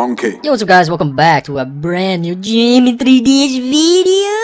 monkey. Yo, what's up guys, welcome back to a brand new Jamie 3Ds video.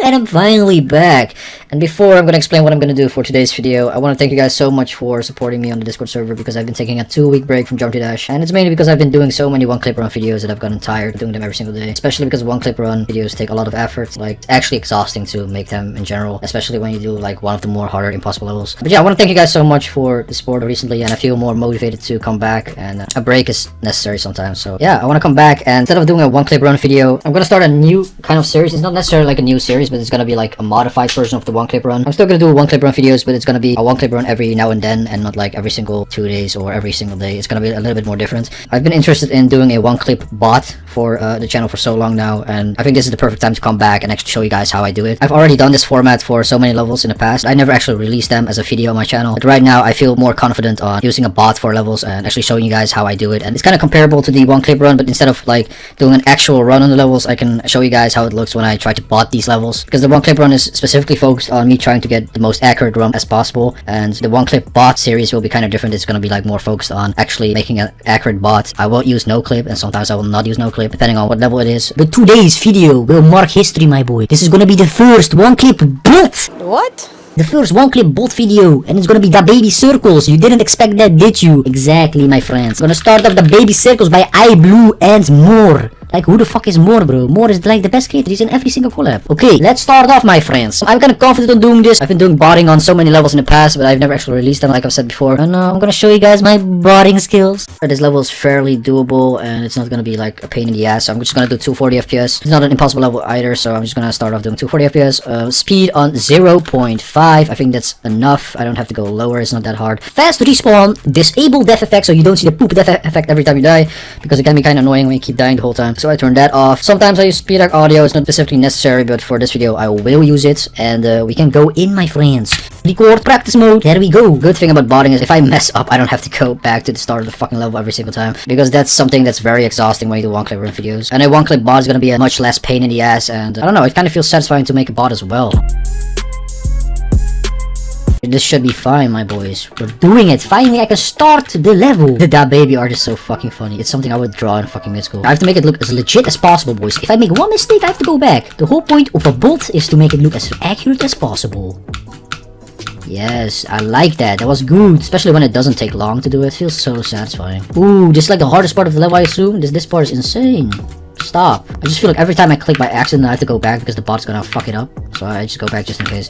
And I'm finally back. And before I'm gonna explain what I'm gonna do for today's video, I want to thank you guys so much for supporting me on the Discord server, because I've been taking a 2-week break from Jump to Dash, and it's mainly because I've been doing so many one-clip run videos that I've gotten tired of doing them every single day. Especially because one-clip run videos take a lot of effort, like it's actually exhausting to make them in general, especially when you do like one of the more harder impossible levels. But yeah, I want to thank you guys so much for the support recently, and I feel more motivated to come back, and a break is necessary sometimes. So yeah, I want to come back, and instead of doing a one-clip run video, I'm gonna start a new kind of series. It's not necessarily like a new series, but it's gonna be like a modified version of the one-clip run. I'm still gonna do one-clip run videos, but it's gonna be a one-clip run every now and then, and not like every single 2 days or every single day. It's gonna be a little bit more different. I've been interested in doing a one-clip bot for the channel for so long now, and I think this is the perfect time to come back and actually show you guys how I do it. I've already done this format for so many levels in the past. I never actually released them as a video on my channel, but right now I feel more confident on using a bot for levels and actually showing you guys how I do it. And it's kind of comparable to the one-clip run, but instead of like doing an actual run on the levels, I can show you guys how it looks when I try to bot these levels, because the one-clip run is specifically focused on me trying to get the most accurate run as possible, and the one-clip bot series will be kind of different. It's going to be like more focused on actually making an accurate bot. I will use NoClip, and sometimes I will not use NoClip depending on what level it is. But today's video will mark history, my boy. This is going to be the first one-clip bot. What? The first one-clip bot video, and it's gonna be Dababy circles. You didn't expect that, did you? Exactly, my friends. Gonna start off Dababy circles by iBlue and more. Like, who the fuck is More, bro? More is like the best creator. He's in every single collab. Okay, let's start off, my friends. I'm kind of confident on doing this. I've been doing botting on so many levels in the past, but I've never actually released them, like I've said before. And I'm gonna show you guys my botting skills. This level is fairly doable, and it's not gonna be like a pain in the ass. So I'm just gonna do 240 FPS. It's not an impossible level either, so I'm just gonna start off doing 240 FPS. Speed on 0.5. I think that's enough. I don't have to go lower. It's not that hard. Fast respawn. Disable death effect, so you don't see the poop death effect every time you die, because it can be kind of annoying when you keep dying the whole time. So I turn that off. Sometimes I use speedhack audio. It's not specifically necessary, but for this video I will use it, and we can go in, my friends. Record practice mode. There we go. Good thing about botting is if I mess up, I don't have to go back to the start of the fucking level every single time, because that's something that's very exhausting when you do one-clip run videos. And a one-clip bot is gonna be a much less pain in the ass, and I don't know, it kind of feels satisfying to make a bot as well. This should be fine, my boys. We're doing it. Finally, I can start the level. The Dababy art is so fucking funny. It's something I would draw in fucking mid school. I have to make it look as legit as possible, boys. If I make one mistake, I have to go back. The whole point of a bot is to make it look as accurate as possible. Yes, I like that. That was good. Especially when it doesn't take long to do it. It feels so satisfying. Ooh, this is like the hardest part of the level, I assume. This part is insane. Stop. I just feel like every time I click by accident, I have to go back because the bot's gonna fuck it up. So I just go back just in case.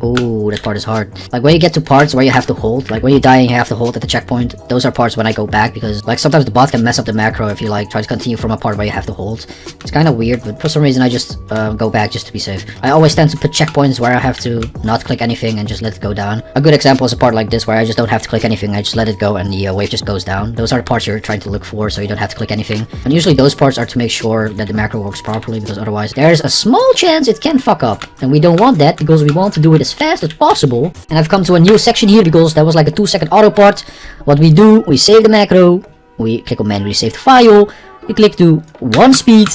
Oh, that part is hard. Like when you get to parts where you have to hold, like when you die and you have to hold at the checkpoint, those are parts when I go back, because like sometimes the bot can mess up the macro if you like try to continue from a part where you have to hold. It's kind of weird, but for some reason I just go back just to be safe. I always tend to put checkpoints where I have to not click anything and just let it go down. A good example is a part like this where I just don't have to click anything, I just let it go and the wave just goes down. Those are the parts you're trying to look for, so you don't have to click anything. And usually those parts are to make sure that the macro works properly, because otherwise there's a small chance it can fuck up. And we don't want that, because we want to do it as fast as possible. And I've come to a new section here, because that was like a 2-second auto part. What we do, we save the macro, we click on manually save the file, we click to 1 speed,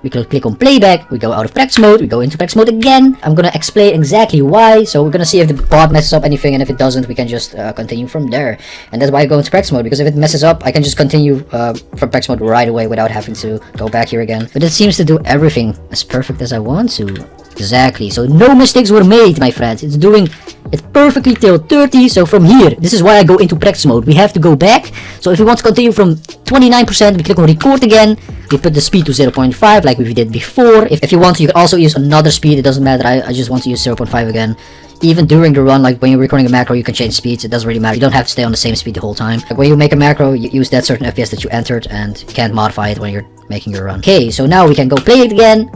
we click on playback, we go out of practice mode, we go into practice mode again. I'm gonna explain exactly why, so we're gonna see if the bot messes up anything, and if it doesn't, we can just continue from there. And that's why I go into practice mode, because if it messes up, I can just continue from practice mode right away without having to go back here again. But it seems to do everything as perfect as I want to. Exactly, so no mistakes were made, my friends. It's doing it perfectly till 30, so from here, this is why I go into practice mode. We have to go back, so if we want to continue from 29%, we click on record again, we put the speed to 0.5 like we did before. If you want to, you can also use another speed, it doesn't matter. I just want to use 0.5 again. Even during the run, like when you're recording a macro, you can change speeds, it doesn't really matter. You don't have to stay on the same speed the whole time. Like when you make a macro, you use that certain FPS that you entered, and you can't modify it when you're making your run. Okay, so now we can go play it again.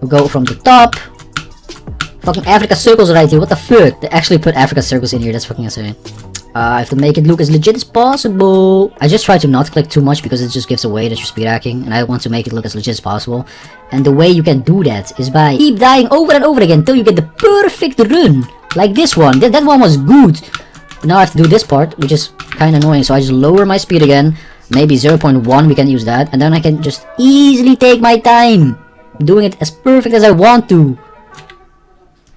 We'll go from the top. Fucking Africa circles right here, what the fuck? They actually put Africa circles in here, that's fucking insane. I have to make it look as legit as possible. I just try to not click too much, because it just gives away that you're speed hacking, and I want to make it look as legit as possible. And the way you can do that is by keep dying over and over again until you get the perfect run. Like this one, that one was good. But now I have to do this part, which is kind of annoying, so I just lower my speed again. Maybe 0.1, we can use that, and then I can just easily take my time. Doing it as perfect as I want to.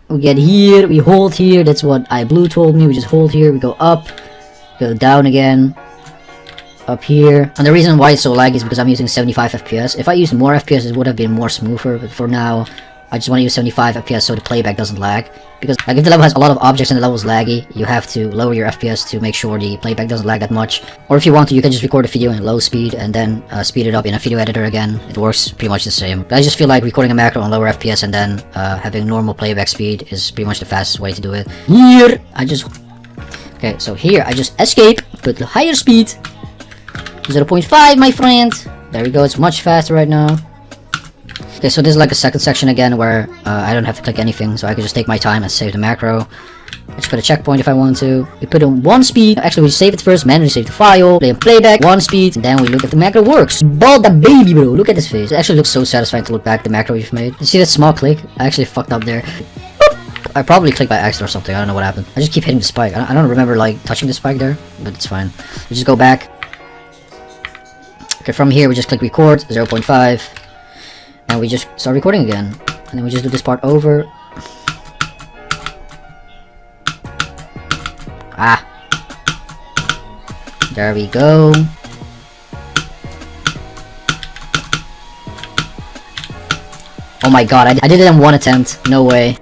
We get here, we hold here, that's what iBlue told me, we just hold here, we go up, go down again, up here. And the reason why it's so laggy is because I'm using 75 FPS. If I used more FPS, it would have been more smoother, but for now, I just want to use 75 FPS so the playback doesn't lag. Because like if the level has a lot of objects and the level is laggy, you have to lower your FPS to make sure the playback doesn't lag that much. Or if you want to, you can just record a video in low speed and then speed it up in a video editor again. It works pretty much the same. But I just feel like recording a macro on lower FPS and then having normal playback speed is pretty much the fastest way to do it. Here, okay, so here I just escape, put the higher speed, 0.5 my friend. There we go, it's much faster right now. Okay, so this is like a second section again where I don't have to click anything, so I can just take my time and save the macro. I just put a checkpoint if I want to. We put in 1 speed. Actually, we save it first, manually save the file, play and playback, 1 speed, and then we look if the macro works. Ball the baby, bro. Look at this face. It actually looks so satisfying to look back at the macro we've made. You see that small click? I actually fucked up there. I probably clicked by accident or something. I don't know what happened. I just keep hitting the spike. I don't remember like touching the spike there, but it's fine. We just go back. Okay, from here we just click record, 0.5. And we just start recording again. And then we just do this part over. Ah. There we go. Oh my god, I did it in 1 attempt. No way.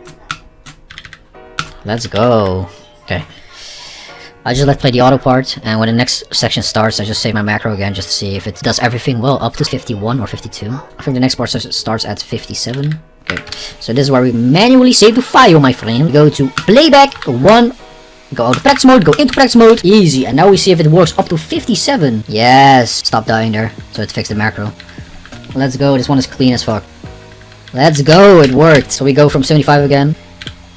Let's go. Okay. I just let play the auto part, and when the next section starts, I just save my macro again just to see if it does everything well up to 51 or 52. I think the next part starts at 57. Okay, so this is where we manually save the file, my friend. We go to playback 1, go out of practice mode, go into practice mode, easy, and now we see if it works up to 57. Yes, stop dying there, so it fixed the macro. Let's go, this one is clean as fuck. Let's go, it worked. So we go from 75 again.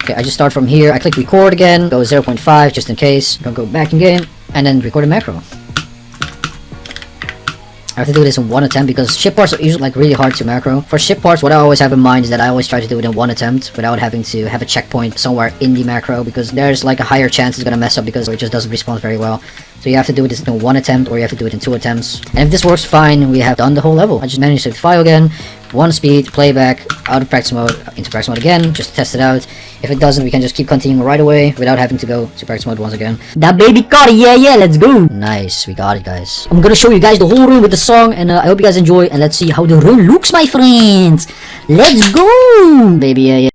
Okay, I just start from here, I click record again, go 0.5 just in case, don't go back in game, and then record a macro. I have to do this in 1 attempt because ship parts are usually like really hard to macro. For ship parts, what I always have in mind is that I always try to do it in 1 attempt without having to have a checkpoint somewhere in the macro, because there's like a higher chance it's gonna mess up because it just doesn't respond very well. So you have to do this in 1 attempt or you have to do it in 2 attempts. And if this works fine, we have done the whole level. I just manually save the file again, 1 speed, playback, out of practice mode, into practice mode again, just to test it out. If it doesn't, we can just keep continuing right away without having to go to practice mode once again. That baby got it, yeah, let's go! Nice, we got it, guys. I'm gonna show you guys the whole run with the song, and I hope you guys enjoy, and let's see how the run looks, my friends! Let's go! Baby, yeah.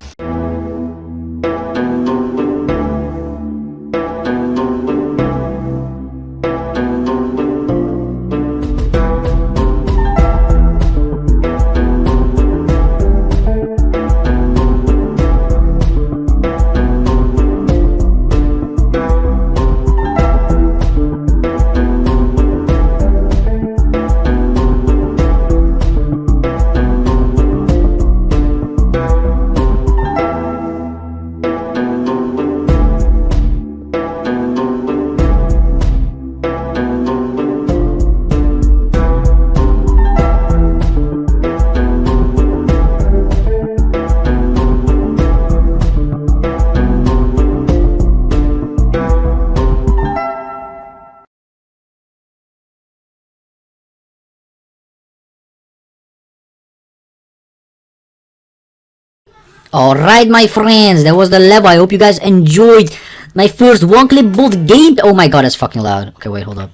Alright, my friends, that was the level. I hope you guys enjoyed my first one-clip bot game. Oh my god, that's fucking loud. Okay, wait, hold up.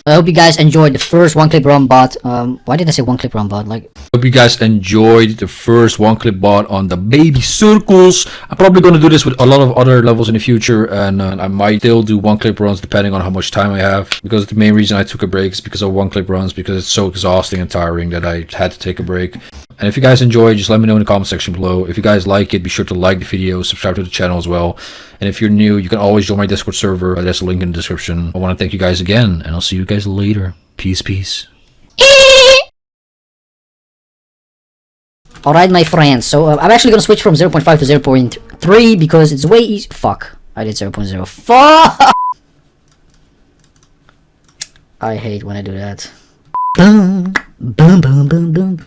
I hope you guys enjoyed the first one-clip run bot. Why did I say one-clip run bot? Like, hope you guys enjoyed the first one-clip bot on the baby circles. I'm probably going to do this with a lot of other levels in the future, and I might still do one-clip runs depending on how much time I have. Because the main reason I took a break is because of one-clip runs, because it's so exhausting and tiring that I had to take a break. And if you guys enjoy, just let me know in the comment section below. If you guys like it, be sure to like the video, subscribe to the channel as well. And if you're new, you can always join my Discord server. There's a link in the description. I want to thank you guys again, and I'll see you guys later. Peace, peace. alright, my friends, so I'm actually gonna switch from 0.5 to 0.3 because it's way easy. Fuck, I did 0.0. Fuck! I hate when I do that. Boom, boom, boom, boom, boom.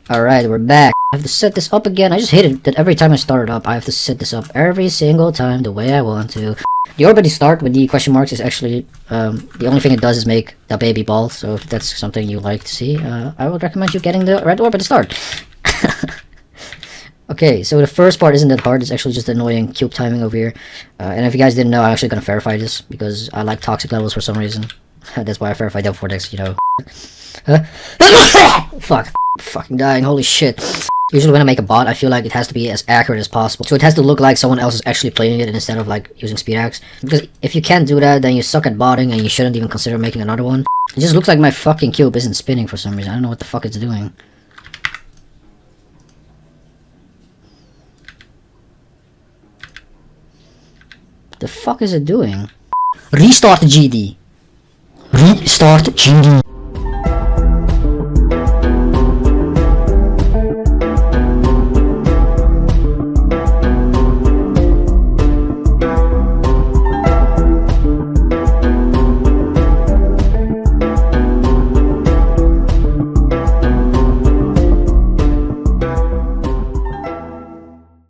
Alright, we're back. I have to set this up again. I just hate it that every time I start it up, I have to set this up every single time the way I want to. The already start with the question marks is actually, the only thing it does is make the baby ball, so if that's something you like to see, I would recommend you getting the red orb at the start. Okay, so the first part isn't that hard. It's actually just annoying cube timing over here. And if you guys didn't know, I'm actually gonna verify this because I like toxic levels for some reason. That's why I verified Double Vortex, you know. Fuck. Fucking dying, holy shit. Usually when I make a bot, I feel like it has to be as accurate as possible. So it has to look like someone else is actually playing it instead of like using speedhacks. Because if you can't do that, then you suck at botting and you shouldn't even consider making another one. It just looks like my fucking cube isn't spinning for some reason. I don't know what the fuck it's doing. The fuck is it doing? Restart GD. Restart GD.